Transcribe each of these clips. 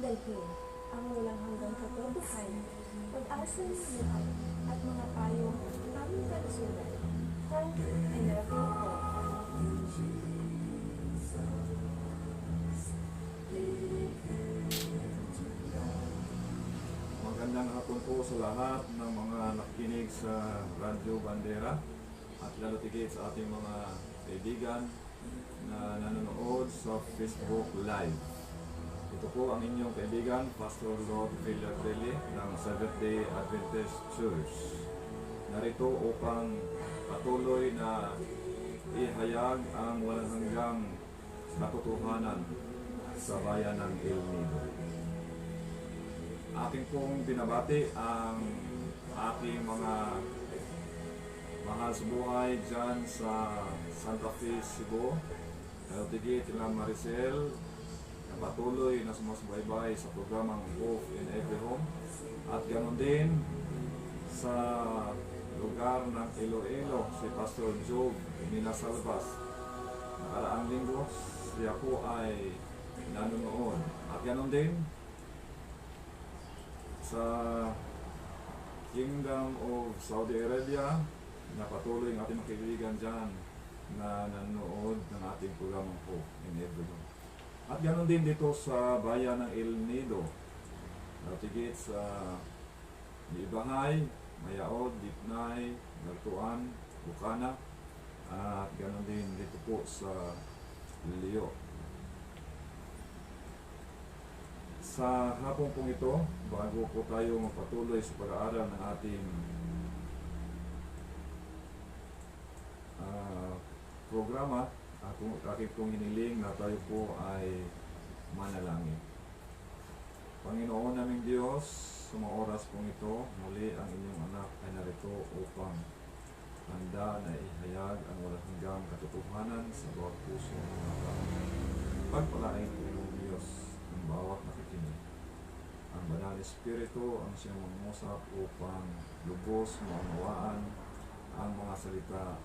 dalhin ang walang hanggang katotohan, pag-asa ng buhay, at mga payong aming kalusugan. Hope and Every Hope. Magandang hapon po sa lahat ng mga nakikinig sa Radyo Bandera at lalo tigit sa ating mga kaibigan na nanonood sa Facebook Live. Ito po ang inyong kaibigan, Pastor Lord Villardelli ng Seventh-day Adventist Church. Narito upang patuloy na ihayag ang walang hanggang katotohanan sa bayan ng El Nido. Aking pong binabati ang aking mga mahal sa buhay dyan sa Santa Fe, Cebu. Tigit na Maricel na patuloy na sumasbaybay sa programang Hope in Every Home. At ganoon din sa lugar ng Iloilo, si Pastor Job Minasalvas. Nakaraang linggo, siya po ay nanonood. At ganoon din sa Kingdom of Saudi Arabia, na patuloy ng ating kaibigan dyan na nanonood ng ating programang Hope in Every Home. At ganoon din dito sa bayan ng El Nido, natigit sa Ibahay, Mayaod, Dipnay, Galtuan, Bukana, at ganoon din dito po sa Lio. Sa hapong pong ito, bago po tayo magpatuloy sa pag-aaral ng ating programa, aking pong hiniling na tayo po ay manalangin. Panginoon naming Diyos, sa mga oras pong ito, muli ang inyong anak ay narito upang handa na ihayag ang walang hanggang katotohanan sa bawat puso ng mga tao. Pagpalain po ng Diyos ang bawat nakikinig. Ang Banal na Espiritu ang siyang mangusap upang lubos maunawaan ang mga salita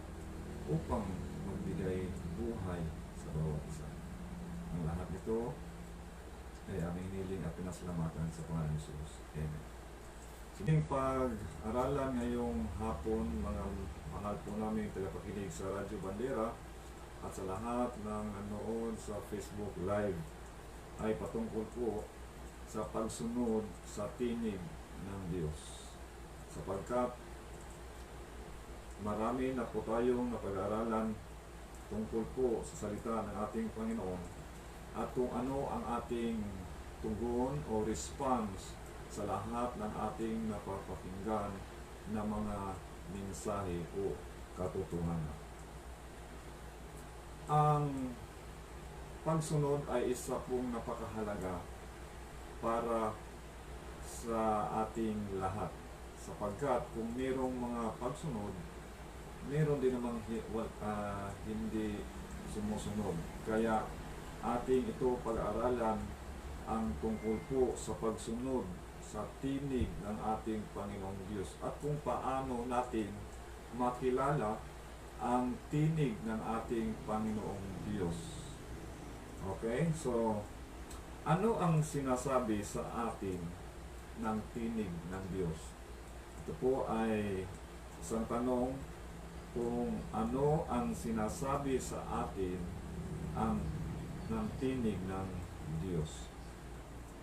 upang magbigay buhay sa bawat isa. Ang lahat nito ay aming hiniling at pinasalamatan sa pangalan ni Jesus. Amen. Sining pag-aralan ngayong hapon, mga mahal po namin tagapakinig sa Radyo Bandera at sa lahat ng nanood sa Facebook Live, ay patungkol po sa pagsunod sa tinig ng Diyos. Sapagkat marami na po tayong napag-aralan tungkol po sa salita ng ating Panginoon at kung ano ang ating tugon o response sa lahat ng ating napapakinggan na mga mensahe o katotohanan. Ang pagsunod ay isa pong napakahalaga para sa ating lahat, sapagkat kung mayroong mga pagsunod, meron din namang hindi sumusunod. Kaya ating ito pag-aaralan ang tungkol po sa pagsunod sa tinig ng ating Panginoong Diyos at kung paano natin makilala ang tinig ng ating Panginoong Diyos. Okay? So, ano ang sinasabi sa atin ng tinig ng Diyos? Ito po ay isang tanong kung ano ang sinasabi sa atin ng tinig ng Diyos.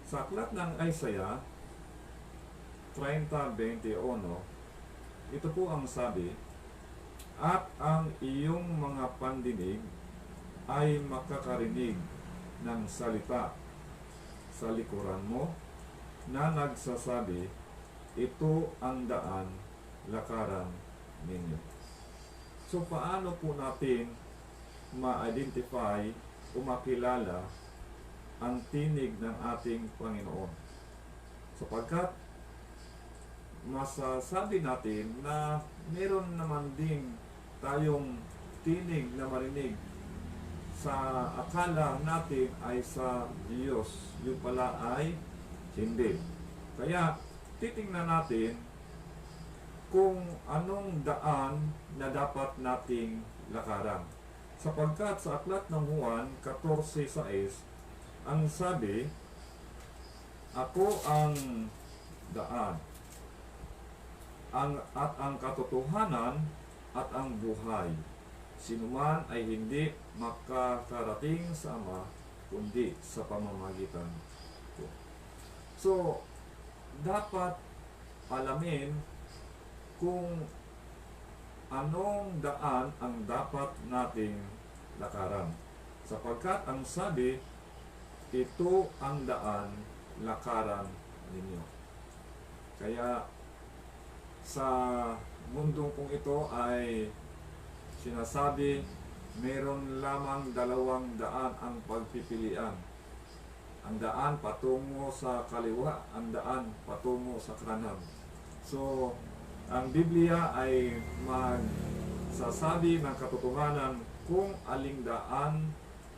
Sa aklat ng Isaiah 30:21, ito po ang sabi, at ang iyong mga pandinig ay makakarinig ng salita sa likuran mo na nagsasabi, ito ang daan, lakaran ninyo. So, paano po natin ma-identify o makilala ang tinig ng ating Panginoon? Sapagkat masasabi natin na meron naman din tayong tinig na marinig sa akala natin ay sa Diyos. Yung pala ay hindi. Kaya titingnan natin kung anong daan na dapat nating lakaran. Sapagkat sa aklat ng Juan 14:6, ang sabi, Ako ang daan, at ang katotohanan at ang buhay. Sinuman ay hindi makakarating sa Ama kundi sa pamamagitan ko. So, dapat alamin kung anong daan ang dapat nating lakaran. Sapagkat ang sabi, ito ang daan, lakaran ninyo. Kaya sa mundong kong ito ay sinasabi, meron lamang dalawang daan ang pagpipilian. Ang daan patungo sa kaliwa, ang daan patungo sa kanan. So, ang Biblia ay magsasabi ng katotohanan kung aling daan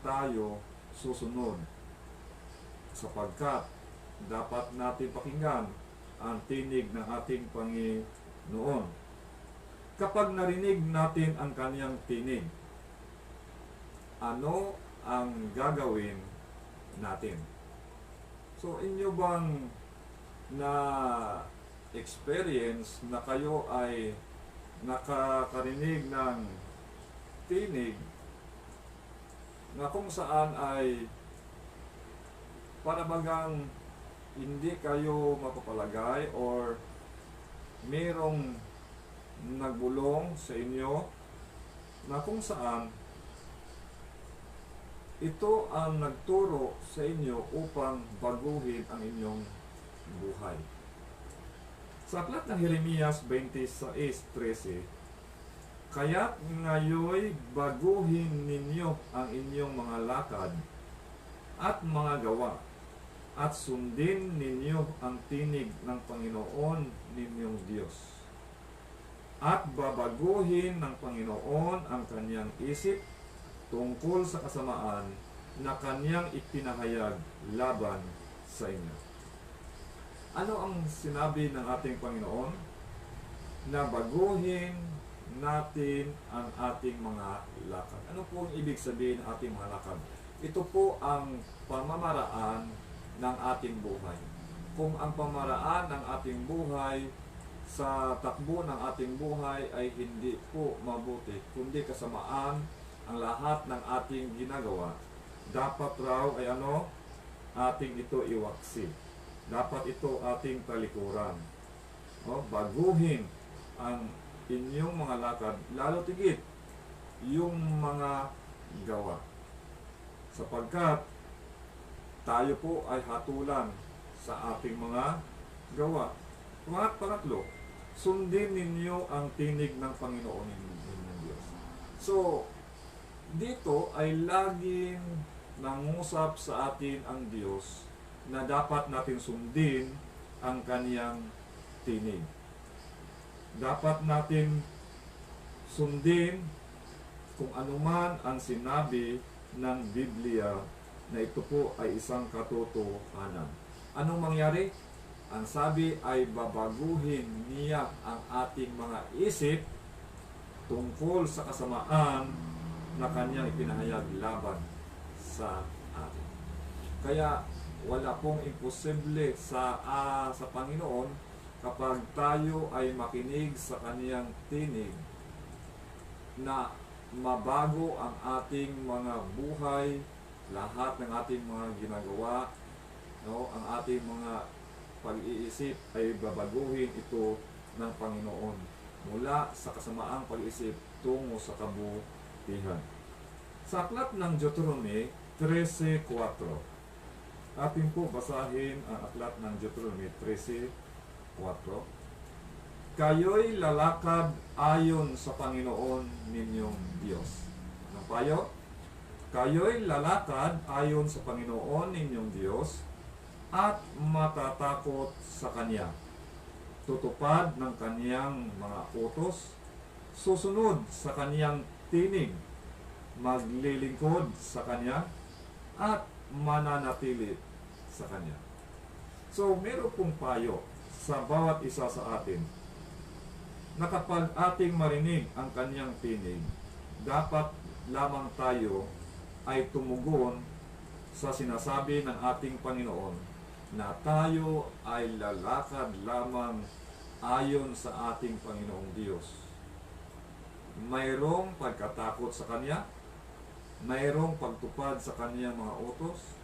tayo susunod. Sapagkat dapat natin pakinggan ang tinig ng ating Panginoon. Kapag narinig natin ang kaniyang tinig, ano ang gagawin natin? So, inyo bang na experience na kayo ay nakakarinig ng tinig na kung saan ay para bagang hindi kayo mapapalagay or merong nagbulong sa inyo na kung saan ito ang nagturo sa inyo upang baguhin ang inyong buhay. Sa aklat ng Jeremias 26:13, kaya't ngayoy baguhin ninyo ang inyong mga lakad at mga gawa, at sundin ninyo ang tinig ng Panginoon ninyong Diyos. At babaguhin ng Panginoon ang kanyang isip tungkol sa kasamaan na kanyang ipinahayag laban sa inyo. Ano ang sinabi ng ating Panginoon? Na baguhin natin ang ating mga lakad. Ano po ang ibig sabihin ng ating mga lakad? Ito po ang pamamaraan ng ating buhay. Kung ang pamaraan ng ating buhay sa takbo ng ating buhay ay hindi po mabuti, kundi kasamaan ang lahat ng ating ginagawa, dapat raw ay ating ito iwaksi. Dapat ito ating talikuran. Baguhin ang inyong mga lakad, lalo tigit yung mga gawa. Sapagkat tayo po ay hatulan sa ating mga gawa. Pangatlo, sundin ninyo ang tinig ng Panginoon ninyong Diyos. So, dito ay laging nangusap sa atin ang Diyos na dapat natin sundin ang kaniyang tinig. Dapat natin sundin kung anuman ang sinabi ng Biblia na ito po ay isang katotohanan. Anong mangyari? Ang sabi ay babaguhin niya ang ating mga isip tungkol sa kasamaan na kanyang ipinahayag laban sa atin. Kaya wala pong imposible sa Panginoon kapag tayo ay makinig sa kaniyang tinig na mabago ang ating mga buhay, lahat ng ating mga ginagawa, ang ating mga pag-iisip ay babaguhin ito ng Panginoon mula sa kasamaang pag-iisip tungo sa kabutihan. Sa aklat ng Deuteronomy 13:4, atin po basahin ang aklat ng Deuteronomy 13:4. Kayo'y lalakad ayon sa Panginoon ninyong Diyos. Anong payo? Kayo'y lalakad ayon sa Panginoon ninyong Diyos at matatakot sa Kanya. Tutupad ng Kaniyang mga utos, susunod sa Kaniyang tinig, maglilingkod sa Kanya, at mananatili sa Kanya. So, meron pong payo sa bawat isa sa atin na kapag ating marinig ang Kaniyang tinig, dapat lamang tayo ay tumugon sa sinasabi ng ating Panginoon na tayo ay lalakad lamang ayon sa ating Panginoong Diyos. Mayroong pagkatakot sa Kanya, mayroong pagtupad sa Kanyang mga utos,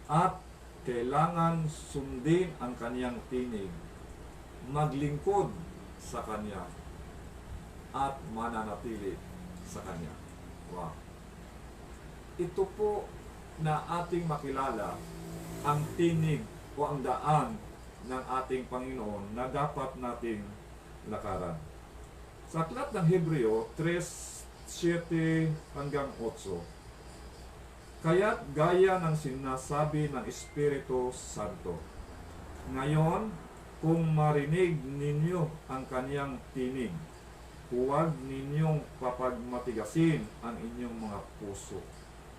at kailangan sundin ang Kanyang tinig, maglingkod sa Kanya, at mananatili sa Kanya. Wow. Ito po na ating makilala ang tinig o ang daan ng ating Panginoon na dapat nating lakaran. Sa aklat ng Hebreo 3:7 hanggang 8, kaya't gaya ng sinasabi ng Espiritu Santo, ngayon, kung marinig ninyo ang Kaniyang tinig, huwag ninyong papagmatigasin ang inyong mga puso,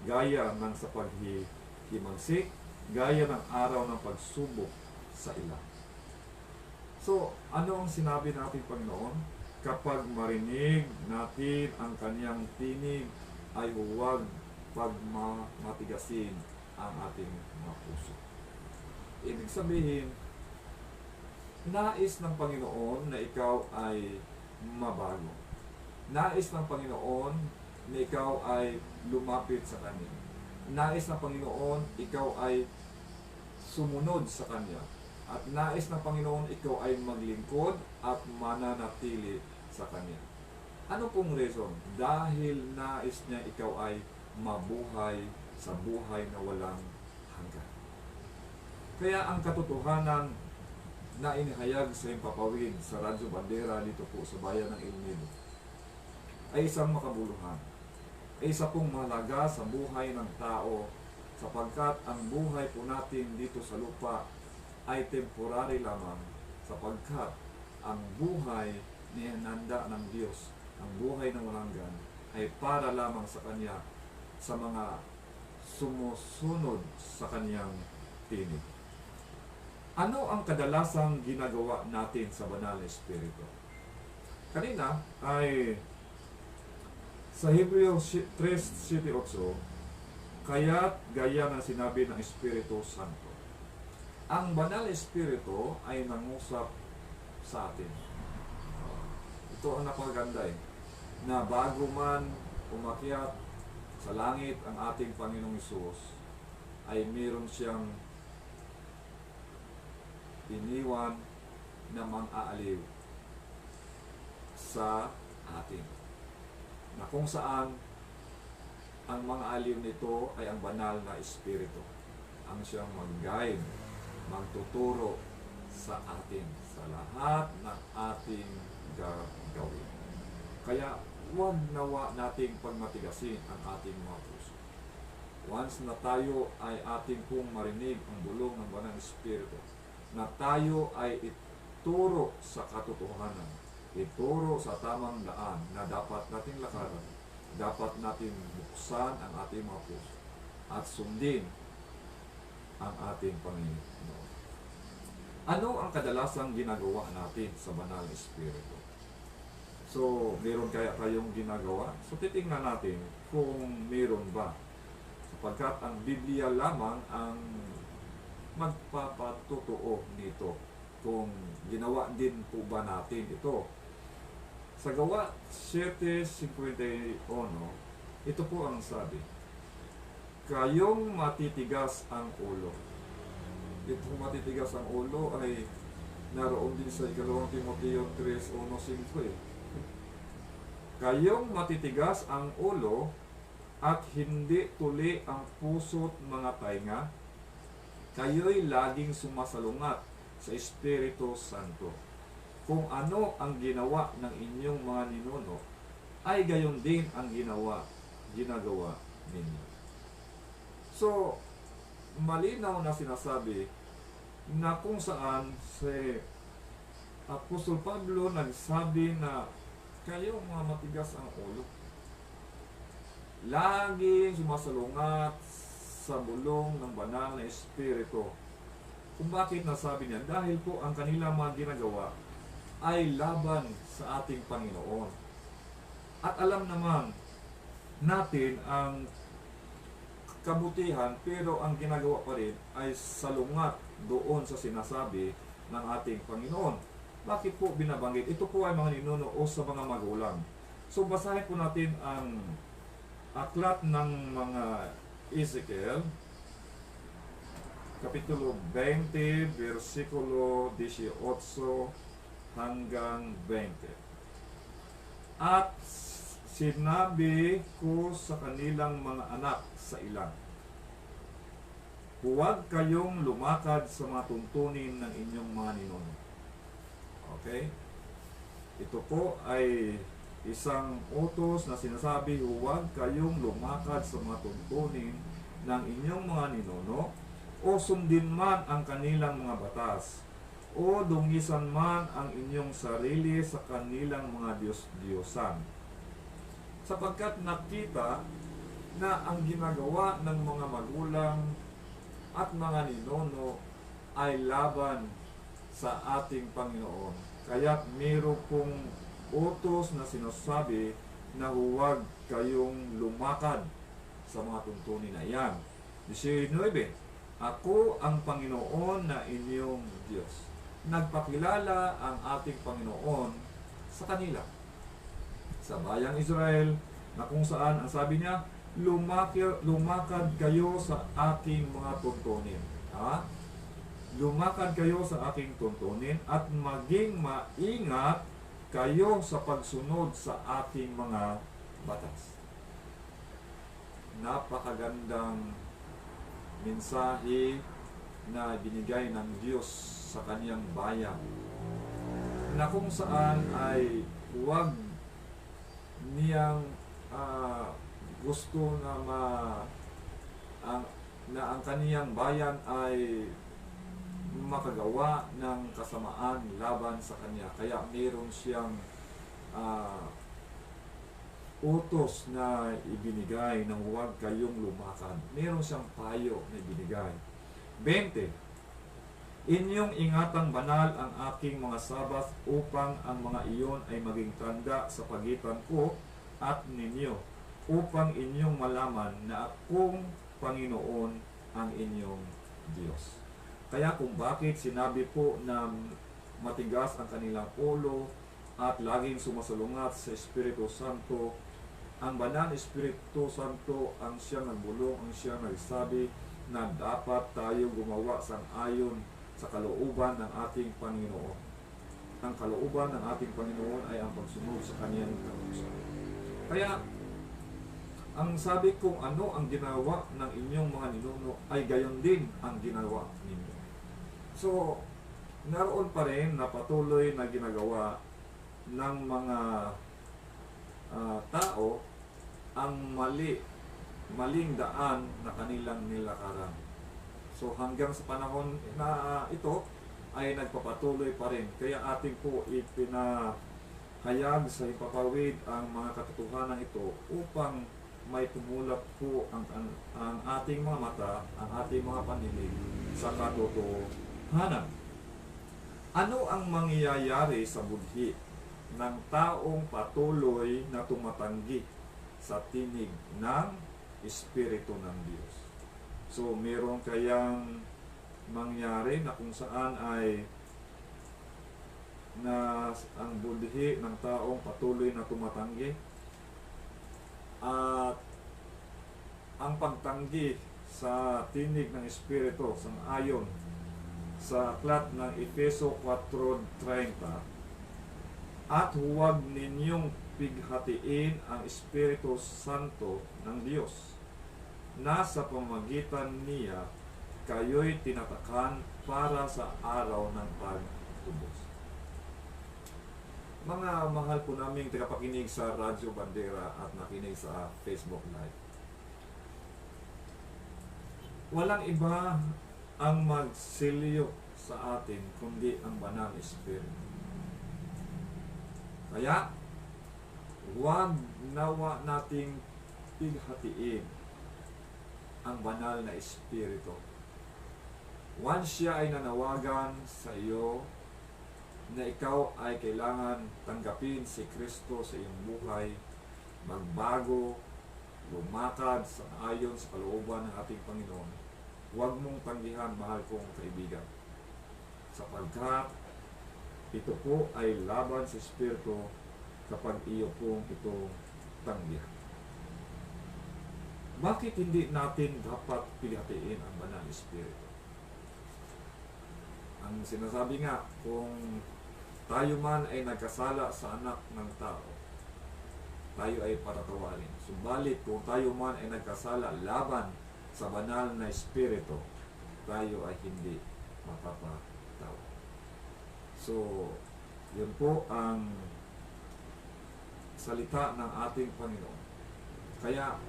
gaya ng sa paghihimagsik, gaya ng araw ng pagsubok sa ilang. So, ano ang sinabi ng ating Panginoon? Kapag marinig natin ang Kaniyang tinig, ay huwag pagmatigasin ang ating mga puso. Ibig sabihin, nais ng Panginoon na ikaw ay mabago. Nais ng Panginoon na ikaw ay lumapit sa Kanya. Nais ng Panginoon ikaw ay sumunod sa Kanya. At nais ng Panginoon ikaw ay maglingkod at mananatili sa Kanya. Ano pong reason? Dahil nais niya ikaw ay mabuhay sa buhay na walang hanggan. Kaya ang katotohanan na inihayag sa Himpapawid sa Radyo Bandera dito po sa bayan ng El Nido ay isang makabuluhan, ay isa pong mahalaga sa buhay ng tao, sapagkat ang buhay po natin dito sa lupa ay temporary lamang, sapagkat ang buhay na inanda ng Diyos, ang buhay ng walang hanggan, ay para lamang sa Kanya, sa mga sumusunod sa Kanyang tinig. Ano ang kadalasang ginagawa natin sa Banal na Espiritu? Kanina ay sa Hebreo 3:7-8, kaya't gaya ng sinabi ng Espiritu Santo. Ang Banal na Espiritu ay nangusap sa atin. Ito ang napakaganda na bago man umakyat sa langit ang ating Panginoong Hesus, ay meron siyang iniwan na mang-aaliw sa atin, na kung saan ang mga aliw nito ay ang banal na Espiritu, ang siyang mag-guide, magtuturo sa atin sa lahat ng ating gagawin. Kaya huwag nawa nating pagmatigasin ang ating mga puso. Once na tayo ay ating pong marinig ang bulong ng Banal na Espiritu, na tayo ay ituro sa katotohanan, ituro sa tamang daan na dapat nating lakaran, dapat natin buksan ang ating mga puso at sundin ang ating Panginoon. Ano ang kadalasang ginagawa natin sa Banal na Espiritu? So, meron kaya tayong ginagawa? So, titingnan natin kung meron ba. Sapagkat ang Biblia lamang ang magpapatotoo nito kung ginawa din po ba natin ito. Sa Gawa 7:51, ito po ang sabi, kayong matitigas ang ulo. Itong matitigas ang ulo ay naroon din sa 2 Timoteo 3:1-5. Kayong matitigas ang ulo at hindi tuli ang puso't mga tainga, kayo'y laging sumasalungat sa Espiritu Santo. Kung ano ang ginawa ng inyong mga ninuno, ay gayon din ang ginagawa ninyo. So, malinaw na sinasabi na kung saan si Apostol Pablo nagsabi na kayo mga matigas ang ulo, laging sumasalungat sa bulong ng banal na Espiritu. Kung bakit nasabi niya? Dahil po ang kanilang mga ginagawa ay laban sa ating Panginoon. At alam naman natin ang kabutihan, pero ang ginagawa pa rin ay salungat doon sa sinasabi ng ating Panginoon. Bakit po binabanggit? Ito po ay mga ninuno o sa mga magulang. So basahin po natin ang aklat ng mga Ezekiel, Kapitulo 20, versikulo 18 hanggang 20. At sinabi ko sa kanilang mga anak sa ilang, huwag kayong lumakad sa mga tuntunin ng inyong mga ninuno. Okay? Ito po ay isang utos na sinasabi, huwag kayong lumakad sa mga tuntunin ng inyong mga ninuno, o sundin man ang kanilang mga batas, o dungisan man ang inyong sarili sa kanilang mga Diyos-Diyosan. Sapagkat nakita na ang ginagawa ng mga magulang at mga ninuno ay laban sa ating Panginoon. Kaya't mayroon pong utos na sinasabi na huwag kayong lumakad sa mga tuntunin na iyan. 19, ako ang Panginoon na inyong Diyos. Nagpakilala ang ating Panginoon sa kanila, sa bayang Israel, na kung saan ang sabi niya, lumakad kayo sa aking mga tuntunin. Lumakad kayo sa aking tuntunin at maging maingat kayo sa pagsunod sa aking mga batas. Napakagandang mensahe na binigay ng Diyos sa kaniyang bayan, na kung saan ay huwag niyang gusto na ang kaniyang bayan ay makagawa ng kasamaan laban sa kanya. Kaya mayroon siyang utos na ibinigay na huwag kayong lumakad. Mayroon siyang payo na ibinigay. 20, inyong ingatang banal ang aking mga sabat upang ang mga iyon ay maging tanda sa pagitan ko at ninyo, upang inyong malaman na akong Panginoon ang inyong Diyos. Kaya kung bakit sinabi po na matigas ang kanilang ulo at laging sumasalungat sa Espiritu Santo, ang Banal Espiritu Santo ang siyang nagbulong, ang siyang nagsabi na dapat tayo gumawa sang-ayon sa kalooban ng ating Panginoon. Ang kalooban ng ating Panginoon ay ang pagsunod sa kanyang kautusan. Kaya, ang sabi kong ano ang ginawa ng inyong mga ninuno ay gayon din ang ginawa ninyo. So, naroon pa rin na patuloy na ginagawa ng mga tao ang maling daan na kanilang nilakaran. So hanggang sa panahon na ito ay nagpapatuloy pa rin. Kaya ating po ipinahayag sa ipapawid ang mga katotohanan ito upang may tumulap po ang ating mga mata, ang ating mga pandinig sa katotohanan. Ano ang mangyayari sa budhi ng taong patuloy na tumatanggi sa tinig ng Espiritu ng Diyos? So, meron kayang mangyari na kung saan ay na ang budhi ng taong patuloy na tumatanggi at ang pagtanggi sa tinig ng Espiritu sang-ayon sa aklat ng Efeso 4:30, at huwag ninyong pighatiin ang Espiritu Santo ng Diyos, na sa pamamagitan niya kayo'y tinatakan para sa araw ng pagtubos. Mga mahal po naming tagapakinig sa Radyo Bandera at nakinig sa Facebook Live, walang iba ang magsilyo sa atin kundi ang Banal Espiritu. Kaya, huwag nawa nating pighatiin ang Banal na Espiritu. Once siya ay nanawagan sa iyo na ikaw ay kailangan tanggapin si Kristo sa iyong buhay, magbago, lumakad sa ayon sa kalooban ng ating Panginoon, huwag mong tanggihan, mahal kong kaibigan. Sapagkat ito po ay laban sa Espiritu kapag iyo pong ito tanggihan. Bakit hindi natin dapat pilihatiin ang banal na Espiritu? Ang sinasabi nga, kung tayo man ay nagkasala sa anak ng tao, tayo ay patatawarin. Subalit kung tayo man ay nagkasala laban sa banal na Espiritu, tayo ay hindi mapapatawad. So, yun po ang salita ng ating Panginoon. Kaya,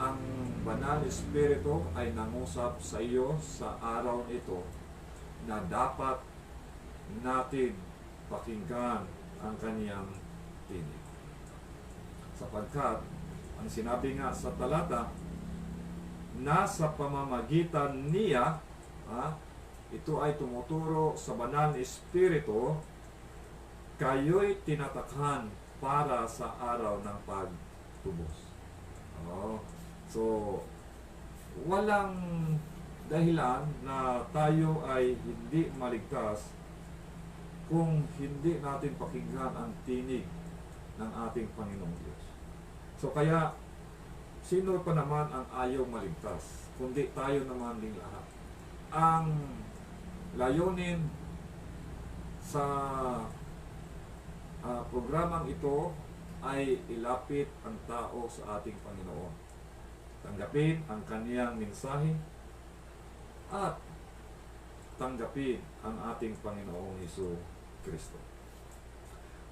ang banal na Espiritu ay nangusap sa iyo sa araw ito na dapat natin pakinggan ang kaniyang tinig. Sapagkat, ang sinabi nga sa talata, nasa pamamagitan niya, ito ay tumuturo sa banal na Espiritu, kayo'y tinatakhan para sa araw ng pagtubos. So, walang dahilan na tayo ay hindi maligtas kung hindi natin pakinggan ang tinig ng ating Panginoong Diyos. So kaya, sino pa naman ang ayaw maligtas? Kundi tayo naman din lahat. Ang layunin sa programang ito ay ilapit ang tao sa ating Panginoon. Tanggapin ang kaniyang mensahe at tanggapin ang ating Panginoong Jesucristo.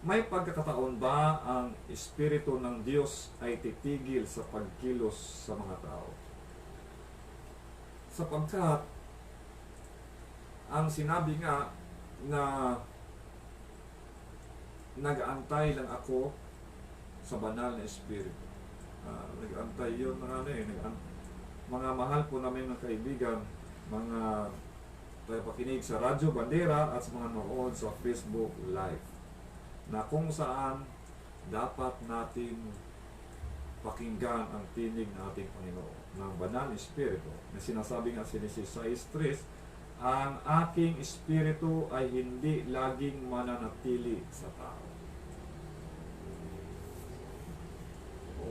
May pagkakataon ba ang Espiritu ng Diyos ay titigil sa pagkilos sa mga tao? Sapagkat ang sinabi nga na nag-aantay lang ako sa banal na Espiritu. Nag-aantay yun mga mahal po namin ng kaibigan, mga pakinig sa Radyo Bandera at sa mga noon sa Facebook Live, na kung saan dapat natin pakinggan ang tinig ng ating Panginoon ng banal na Espiritu, na sinasabi nga si Genesis 6:3, ang aking Espiritu ay hindi laging mananatili sa tao.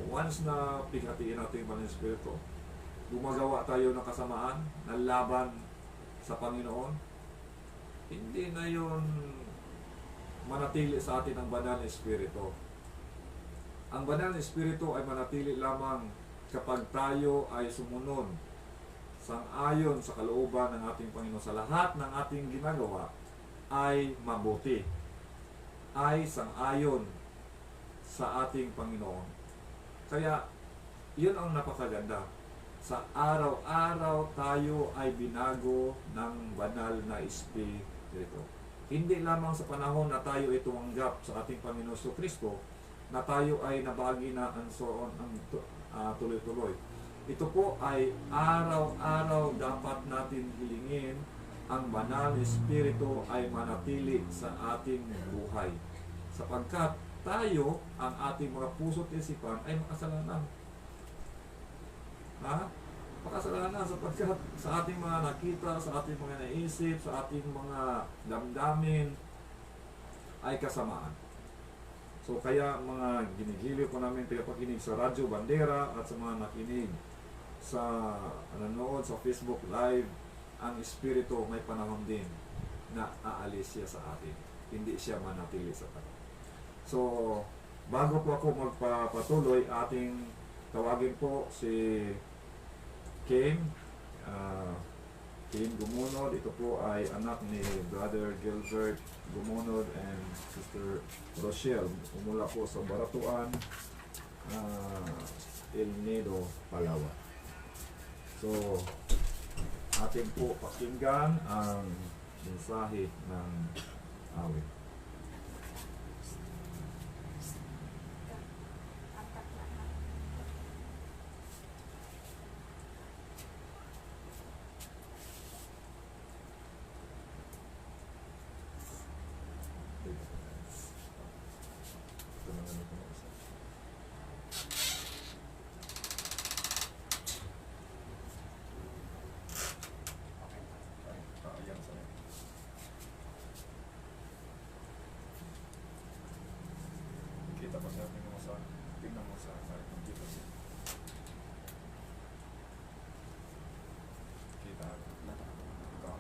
Once na pighatiin natin yung banal na Espiritu, gumagawa tayo ng kasamaan na laban sa Panginoon, hindi na yun manatili sa atin ang banal na Espiritu. Ang banal na Espiritu ay manatili lamang kapag tayo ay sumunod sang-ayon sa kalooban ng ating Panginoon. Sa lahat ng ating ginagawa ay mabuti, ay sang-ayon sa ating Panginoon. Kaya yun ang napakaganda. Sa araw-araw tayo ay binago ng banal na Espiritu. Hindi lamang sa panahon na tayo ay tumanggap sa ating Panginoon Jesucristo, na tayo ay nabagi na ang tuloy-tuloy. Ito po ay araw-araw dapat natin hilingin ang banal na Espiritu ay manatili sa ating buhay. Sapagkat tayo, ang ating mga puso't isipan ay makasalanan. Makasalanan sapagkat sa ating mga nakita, sa ating mga naisip, sa ating mga damdamin ay kasamaan. So kaya mga ginigiliw ko namin tagapakinig sa Radyo Bandera at sa mga nakinig sa nanonood sa Facebook Live, ang Espiritu may panahon din na aalis siya sa atin. Hindi siya manatili sa atin. So bago po ako magpapatuloy, ating tawagin po si Kim Gumunod. Ito po ay anak ni Brother Gilbert Gumunod and Sister Rochelle. Umula po sa Baratuan, El Nido, Palawan. So, atin po pakinggan ang mensahe ng awit. Kita pa siya, tingnan mo sa kita siya. Kita. Ikaw.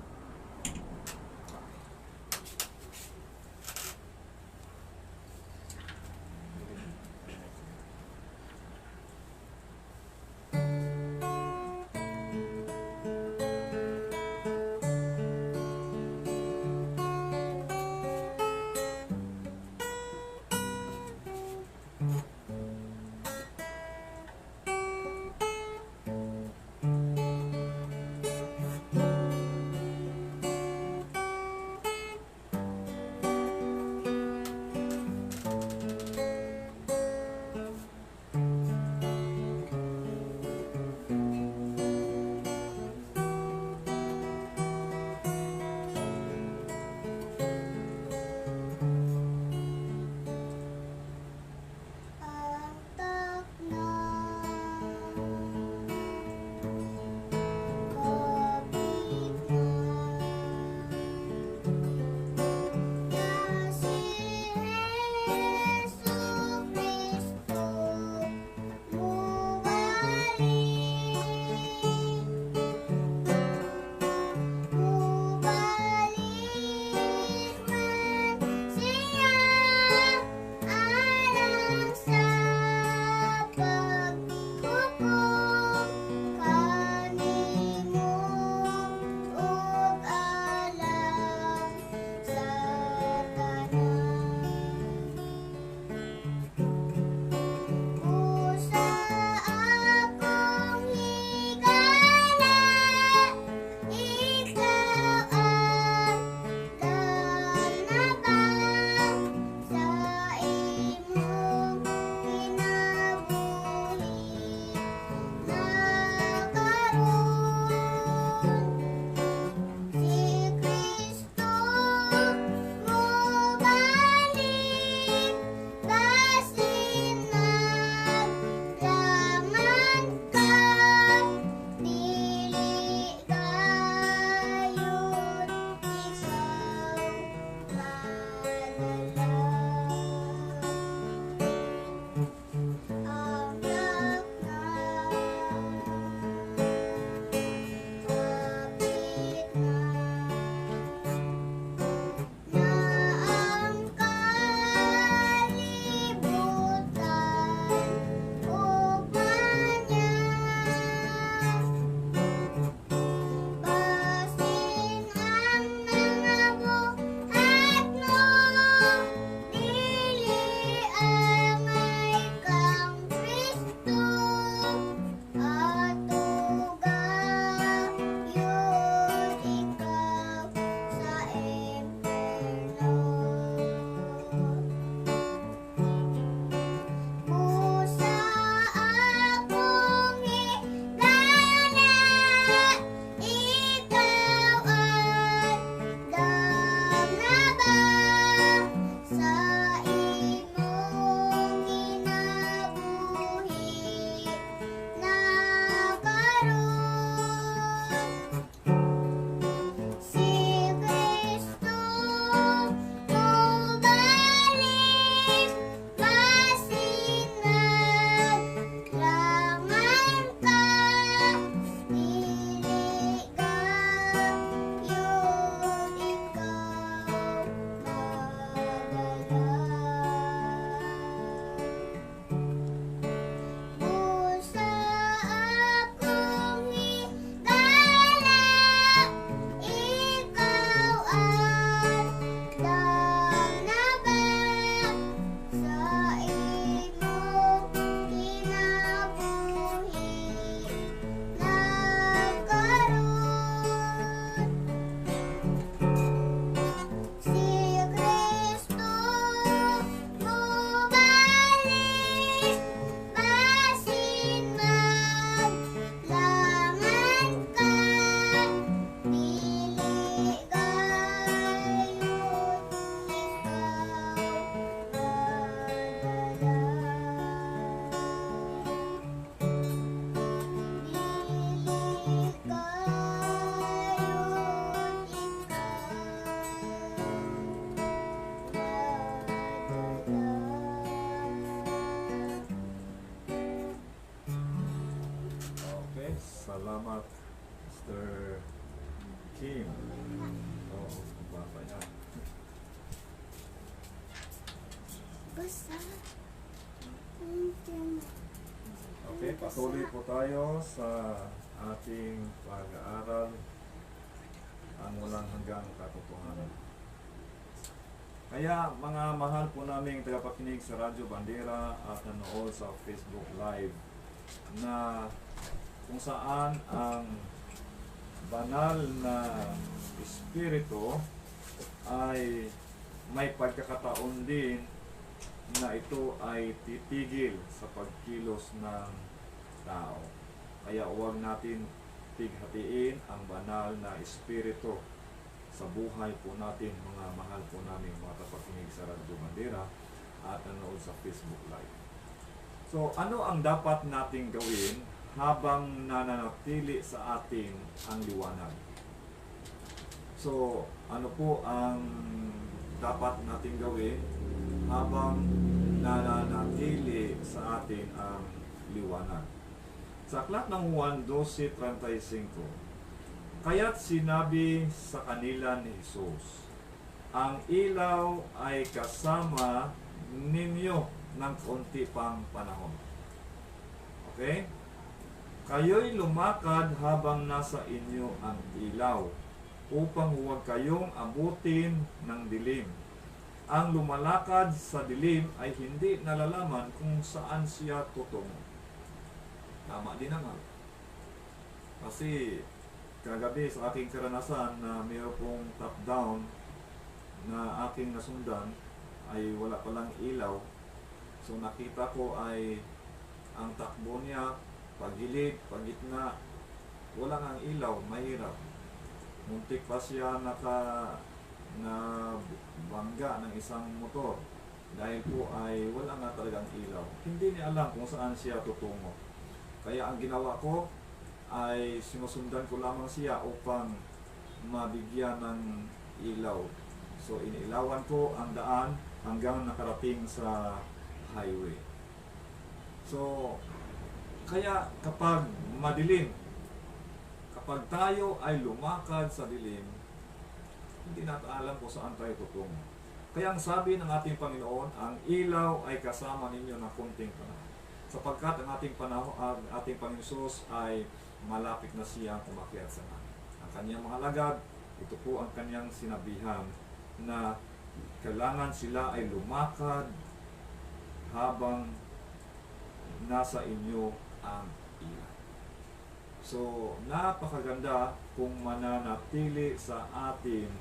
Kim. Oo, baba yan. Basta. Okay, patuloy po tayo sa ating pag-aaral ang walang hanggang katotohanan. Kaya mga mahal po naming tagapakinig sa Radyo Bandera at nanood sa Facebook Live na kung saan ang banal na espiritu ay may pagkakataon din na ito ay titigil sa pagkilos ng tao. Kaya huwag natin tighatiin ang banal na espiritu sa buhay po natin, mga mahal po namin mga tapakinig sa Radyo Bandera at nanood sa Facebook Live. So, ano ang dapat nating gawin habang nananatili sa atin ang liwanag? So, ano po ang dapat nating gawin habang nananatili sa atin ang liwanag? Sa aklat ng Juan 12:35, kaya't sinabi sa kanila ni Jesus, ang ilaw ay kasama ninyo ng konti pang panahon. Okay? Kayo'y lumakad habang nasa inyo ang ilaw, upang huwag kayong abutin ng dilim. Ang lumalakad sa dilim ay hindi nalalaman kung saan siya tutungo. Tama din naman. Kasi kagabi sa aking karanasan na mayroon pong top-down na aking nasundan ay wala palang ilaw. So nakita ko ay ang takbo niya, pagilid, pagitna, wala ang ilaw, mahirap. Muntik pa siya na bangga ng isang motor dahil po ay wala nga talagang ilaw. Hindi niya alam kung saan siya tutungo. Kaya ang ginawa ko ay sinusundan ko lamang siya upang mabigyan ng ilaw. So inilawan ko ang daan hanggang nakarating sa highway. So kaya kapag madilim, kapag tayo ay lumakad sa dilim, hindi natin alam kung saan tayo tutungo. Kaya ang sabi ng ating Panginoon, ang ilaw ay kasama ninyo ng konting panahon. Sapagkat ang ating Panginoon Jesus ay malapit na siya umakyat sa langit. Ang kanyang mga alagad, ito po ang kanyang sinabihan na kailangan sila ay lumakad habang nasa inyo ang ilaw. So, napakaganda kung mananatili sa atin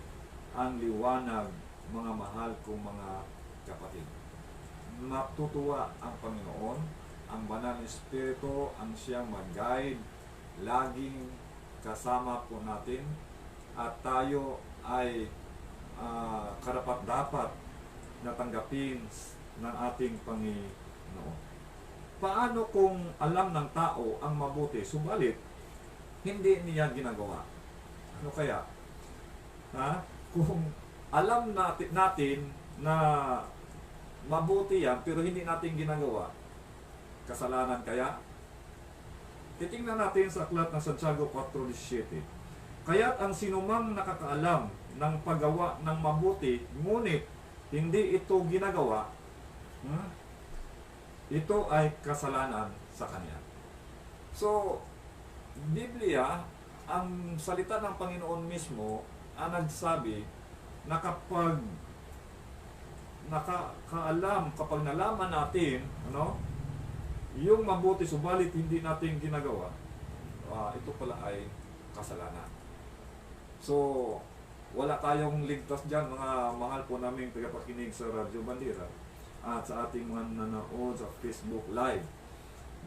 ang liwanag, mga mahal kong mga kapatid. Matutuwa ang Panginoon, ang banal na espiritu ang siyang mag-guide, laging kasama po natin, at tayo ay karapat-dapat na tanggapin ng ating Panginoon. Paano kung alam ng tao ang mabuti, subalit hindi niya ginagawa? Ano kaya? Kung alam natin na mabuti yan pero hindi natin ginagawa, kasalanan kaya? Titingnan natin sa aklat ng Santiago 4:17. Kaya't ang sinumang nakakaalam ng paggawa ng mabuti, ngunit hindi ito ginagawa, ito ay kasalanan sa kanya. So, Biblia, ang salita ng Panginoon mismo, ang nagsabi na kapag nakakaalam, kapag nalaman natin, yung mabuti subalit hindi natin ginagawa, ito pala ay kasalanan. So, wala tayong ligtas dyan, mga mahal po naming tagapakinig sa Radyo Bandera at sa ating mga nanood sa Facebook Live,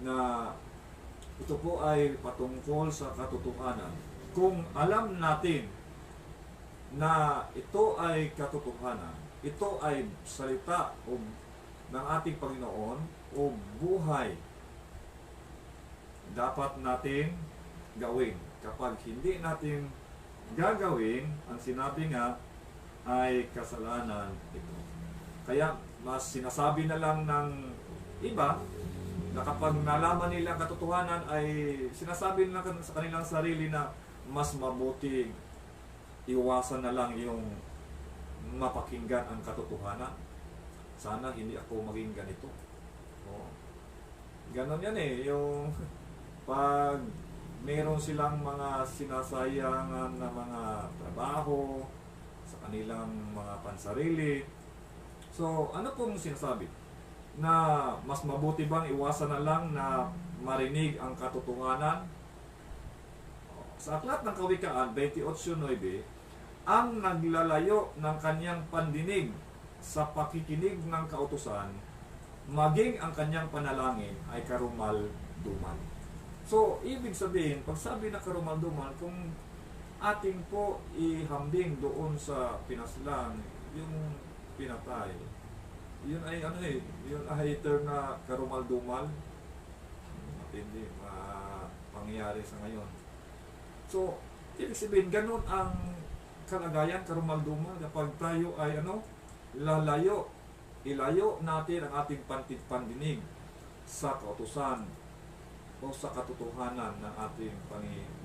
na ito po ay patungkol sa katotohanan. Kung alam natin na ito ay katotohanan, ito ay salita ng ating Panginoon o buhay, dapat natin gawin. Kapag hindi natin gagawin, ang sinabi nga ay kasalanan ito. Kaya mas sinasabi na lang ng iba na kapag nalaman nila ang katotohanan ay sinasabi nila sa kanilang sarili na mas mabuti iwasan na lang yung mapakinggan ang katotohanan. Sana hindi ako maging ganito. Oo. Ganon yan eh, yung pag meron silang mga sinasayangan na mga trabaho sa kanilang mga pansarili. So, ano pong sinasabi? Na mas mabuti bang iwasan na lang na marinig ang katotohanan? Sa Aklat ng Kawikaan 28:9, ang naglalayo ng kanyang pandinig sa pakikinig ng kautusan, maging ang kanyang panalangin ay karumal-dumal. So, ibig sabihin, pag sabi na karumal-dumal, kung ating po ihambing doon sa pinaslan, yung pinatay, yun ay ano eh, yun ay term na karumal-dumal. Hindi pangyayari sa ngayon. So, ibig sabihin, ganun ang kalagayan, karumal-dumal, kapag tayo ay ilayo natin ang ating pandinig sa kautusan o sa katotohanan ng ating Panginoon.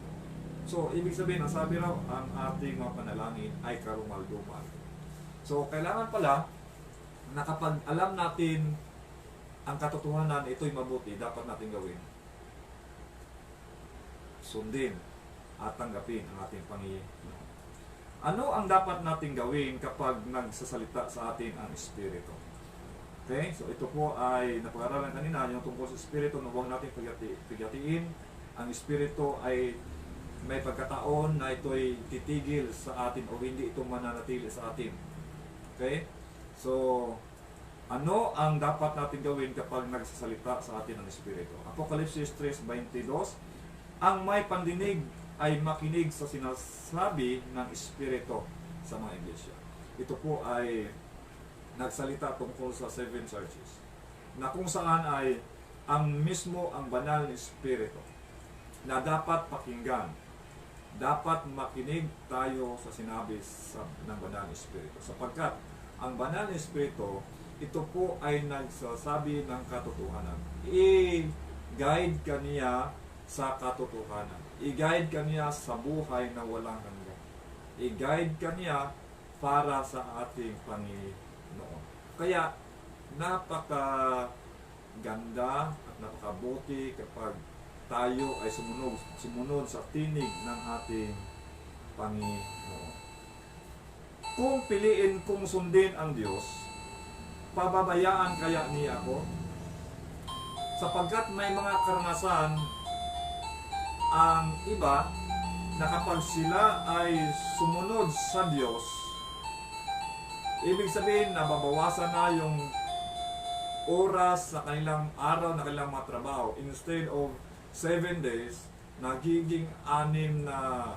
So, ibig sabihin, ang sabi raw, ang ating mga panalangin ay karumal-dumal. So, kailangan pala na kapag alam natin ang katotohanan, ito'y mabuti, dapat natin gawin. Sundin at tanggapin ang ating Panginoon. Ano ang dapat natin gawin kapag nagsasalita sa atin ang Espiritu? Okay? So ito po ay napag-aralan kanina, yung tungkol sa Espiritu, na huwag natin pigatiin. Ang Espiritu ay may pagkataon na ito'y titigil sa atin o hindi ito mananatili sa atin. Okay? So, ano ang dapat natin gawin kapag nagsasalita sa atin ang Espiritu? Apokalipsis 3:22, ang may pandinig ay makinig sa sinasabi ng Espiritu sa mga iglesia. Ito po ay nagsalita tungkol sa 7 churches, na kung saan ay ang mismo ang banal na Espiritu na dapat pakinggan. Dapat makinig tayo sa sinabi ng banal na Espiritu, sapagkat ang banal na Espiritu, ito po ay nagsasabi ng katotohanan. I-guide ka niya sa katotohanan. I-guide ka niya sa buhay na walang hanggan. I-guide ka niya para sa ating Panginoon. Kaya, napakaganda at napakabuti kapag tayo ay sumunod sa tinig ng ating Panginoon. Kung piliin kong sundin ang Diyos, pababayaan kaya niya ako? Sapagkat may mga karanasan ang iba na kapag sila ay sumunod sa Diyos, ibig sabihin nababawasan na yung oras sa kanilang araw na kanilang mga trabaho. Instead of 7 days, nagiging 6 na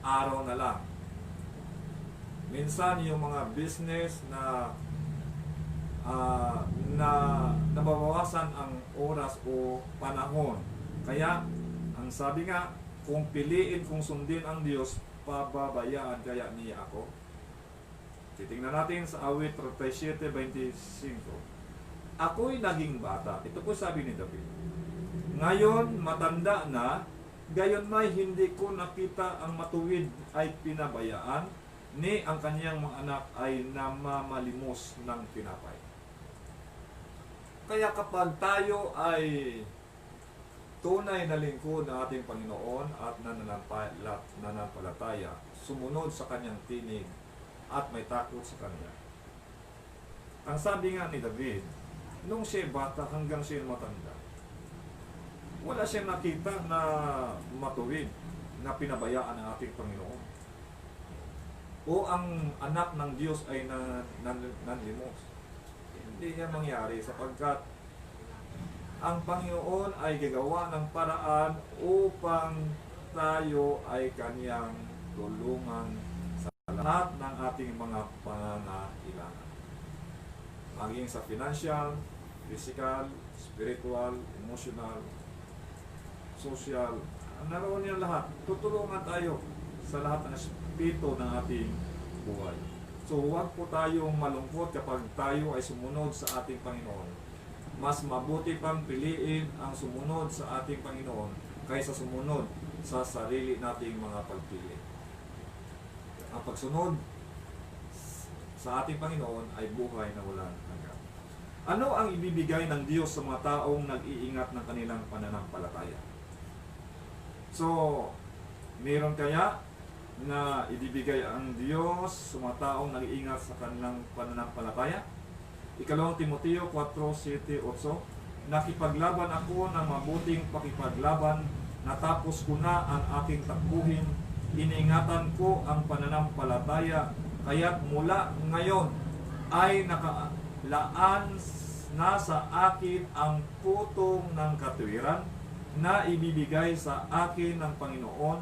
araw na lang. Minsan yung mga business na nababawasan ang oras o panahon. Kaya ang sabi nga, kung piliin kong sundin ang Diyos, pababayaan kaya niya ako? Titingnan natin sa awit 37:25. Ako'y naging bata. Ito po sabi ni David. Ngayon, matanda na, gayon may hindi ko nakita ang matuwid ay pinabayaan, ni ang kaniyang mga anak ay namamalimos ng tinapay. Kaya kapag tayo ay tunay na lingkod ng ating Panginoon at nananampalataya, sumunod sa kanyang tinig at may takot sa kanya. Ang sabi nga ni David, nung siya bata hanggang siya matanda, wala siyang nakita na matuwid na pinabayaan ng ating Panginoon. O ang anak ng Diyos ay nanlimos. Hindi yan mangyari sapagkat ang Panginoon ay gagawa ng paraan upang tayo ay Kanyang tulungan sa lahat ng ating mga pangangailangan. Maging sa financial, physical, spiritual, emotional, social, naroon yan lahat. Tutulungan tayo sa lahat ng espiritu ng ating buhay. So huwag po tayong malungkot kapag tayo ay sumunod sa ating Panginoon. Mas mabuti pang piliin ang sumunod sa ating Panginoon kaysa sumunod sa sarili nating mga pagpili. Ang pagsunod sa ating Panginoon ay buhay na walang hanggan. Ano ang ibibigay ng Diyos sa mga taong nag-iingat ng kanilang pananampalataya? So, meron kaya na ibibigay ang Diyos sa mga taong nag-iingat sa kanilang pananampalataya? Ikalawang Timoteo 4:7-8, nakipaglaban ako ng mabuting pakipaglaban, natapos ko na ang aking takbuhin, iniingatan ko ang pananampalataya, kaya't mula ngayon ay nakalaan na sa akin ang putong ng katuwiran na ibibigay sa akin ng Panginoon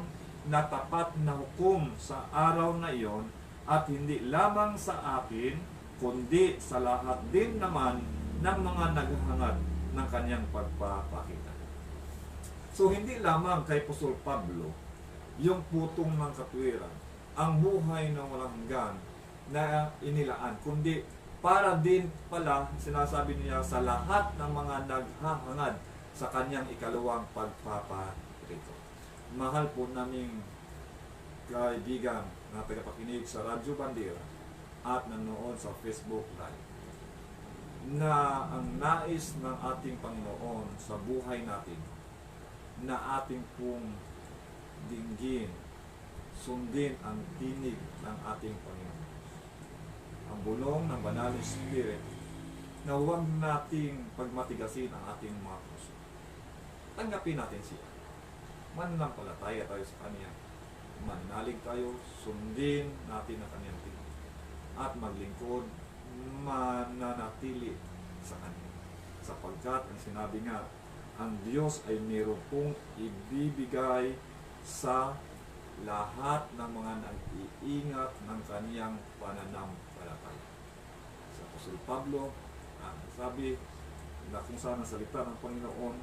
na tapat na hukom sa araw na iyon, at hindi lamang sa akin kundi sa lahat din naman ng mga naghahangad ng kanyang pagpapakita. So hindi lamang kay Apostol Pablo yung putong ng katuwiran, ang buhay na walang hanggan na inilaan, kundi para din pala, sinasabi niya, sa lahat ng mga naghahangad sa kanyang ikalawang pagpaparito. Mahal po naming kaibigan na tagapakinig sa Radyo Bandera at nanood sa Facebook Live, na ang nais ng ating Panginoon sa buhay natin na ating pong dinggin, sundin ang tinig ng ating Panginoon, ang bulong ng Banal na Spirit, na huwag nating pagmatigasin ang ating mga puso. Tanggapin natin siya. Mananampalataya tayo sa Kanya. Manalig tayo, sundin natin ang Kanyang tinig, at maglingkod, mananatili sa Kanya. Sapagkat ang sinabi nga, ang Diyos ay mayroon pong ibibigay sa lahat ng mga nag-iingat ng Kaniyang pananampalataya. Sa Apostol Pablo, sabi na kung saan ang salita ng Panginoon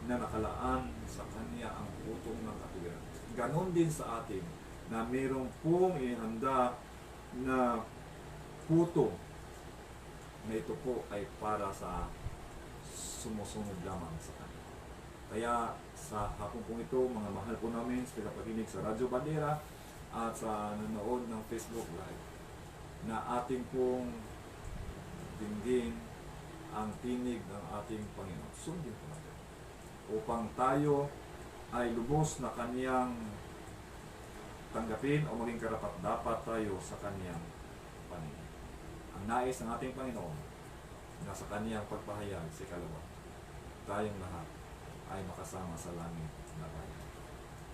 na nakalaan sa Kanya ang putong ng katuwiran. Ganon din sa atin na mayroon pong ihanda na puto na ito po ay para sa sumusunod lamang sa Kanya. Kaya sa hapon pong ito, mga mahal po namin sa tagapakinig sa Radyo Bandera at sa nanood ng Facebook Live, na ating pong dinggin ang tinig ng ating Panginoon. Sundin po natin upang tayo ay lubos na Kaniyang tanggapin o maging karapat-dapat tayo sa Kaniyang paningin. Ang nais ng ating Panginoon na sa Kaniyang pagpahayag sa ikalawa, tayong lahat ay makasama sa langit na bayan.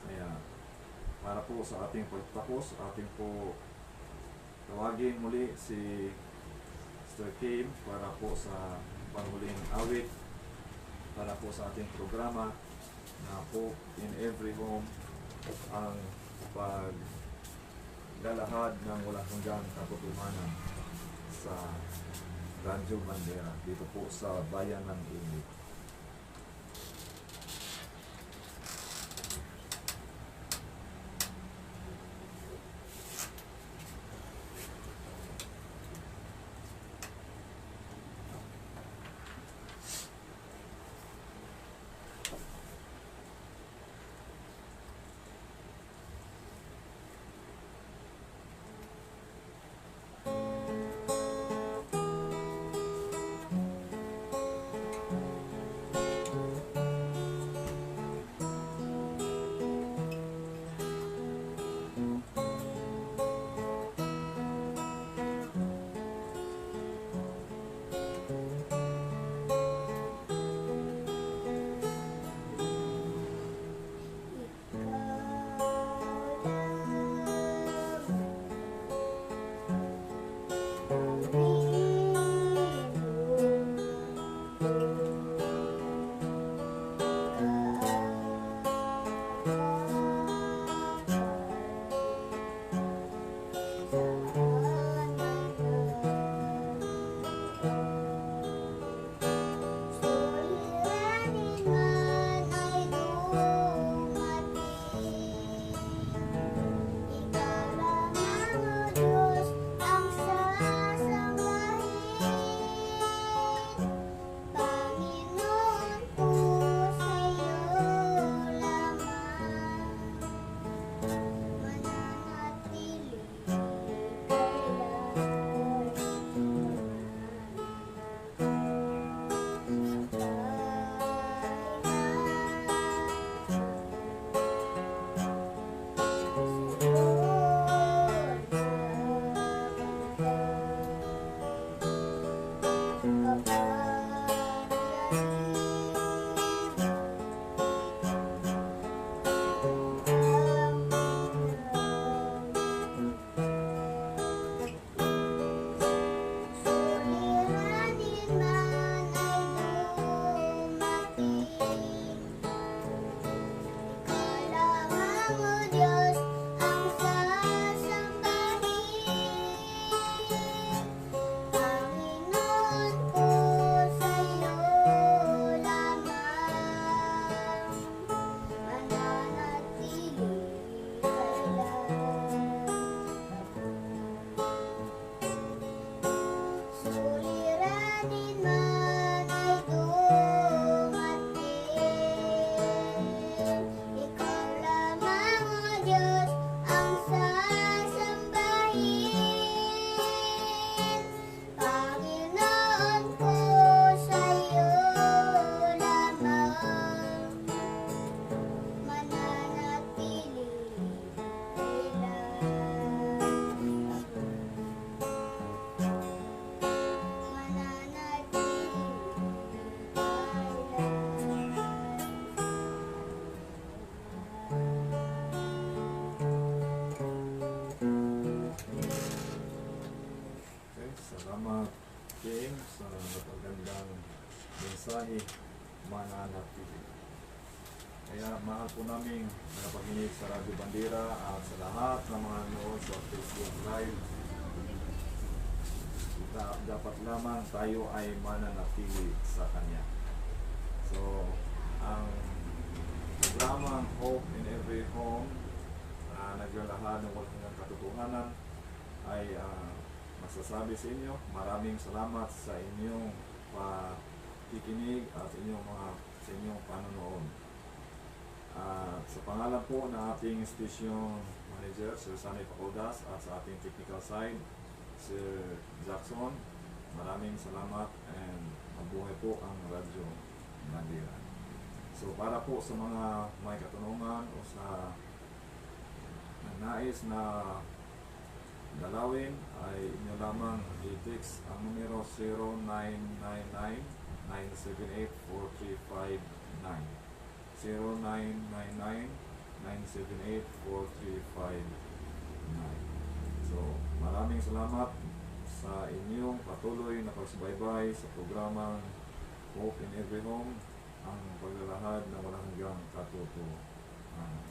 Kaya para po sa ating pagtapos, ating po tawagin muli si Mr. Kim para po sa panghuling awit, para po sa ating programa na po in every home ang paglalahad ng walang hanggang katotohanan sa Radyo Bandera dito po sa Bayan ng Init. Salamat, King, sa napagandang mensahe, mananatili. Kaya mahal po namin napakinig sa Radyo Bandera at sa lahat ng mga nanood sa Facebook Live. Dapat lamang tayo ay mananatili sa Kanya. So, ang programang Hope in Every Home na naglalahad ng walang hanggang katotohanan ay masasabi sa inyo, maraming salamat sa inyong pakikinig at sa inyong panonood. Sa pangalan po ng ating station manager, Sir Sanay Pacoldas, at sa ating technical side, Sir Jackson, maraming salamat and mabuhay po ang Radyo Bandera. So para po sa mga may katanungan o sa nais na dalawin ay inyo lamang i-text ang numero 0999-978-4359 0999-978-4359. So, maraming salamat sa inyong patuloy na pagsubaybay sa programang Hope in Every Home, ang paglalahad na walang hanggang katotohanan.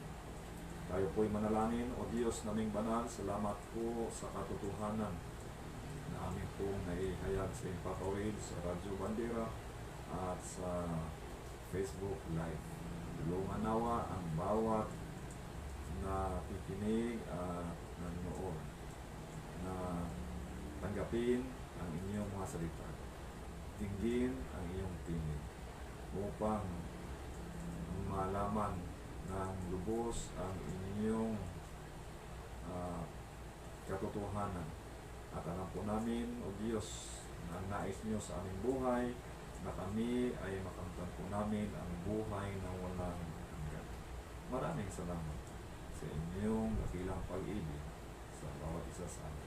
Tayo po'y manalangin. O Diyos naming banal, salamat po sa katotohanan na aming pong naihayag sa ipapawid sa Radyo Bandera at sa Facebook Live. Tulungan nawa ang bawat na kikinig at nanonood na tanggapin ang inyong mga salita, tinggin ang iyong tinig upang malaman ng lubos ang inyong katotohanan. At alam po namin, O Diyos, na ang nais niyo sa aming buhay, na kami ay makamtan po namin ang buhay na walang hanggan. Maraming salamat sa inyong dakilang pag-ibig sa bawat isa sa amin.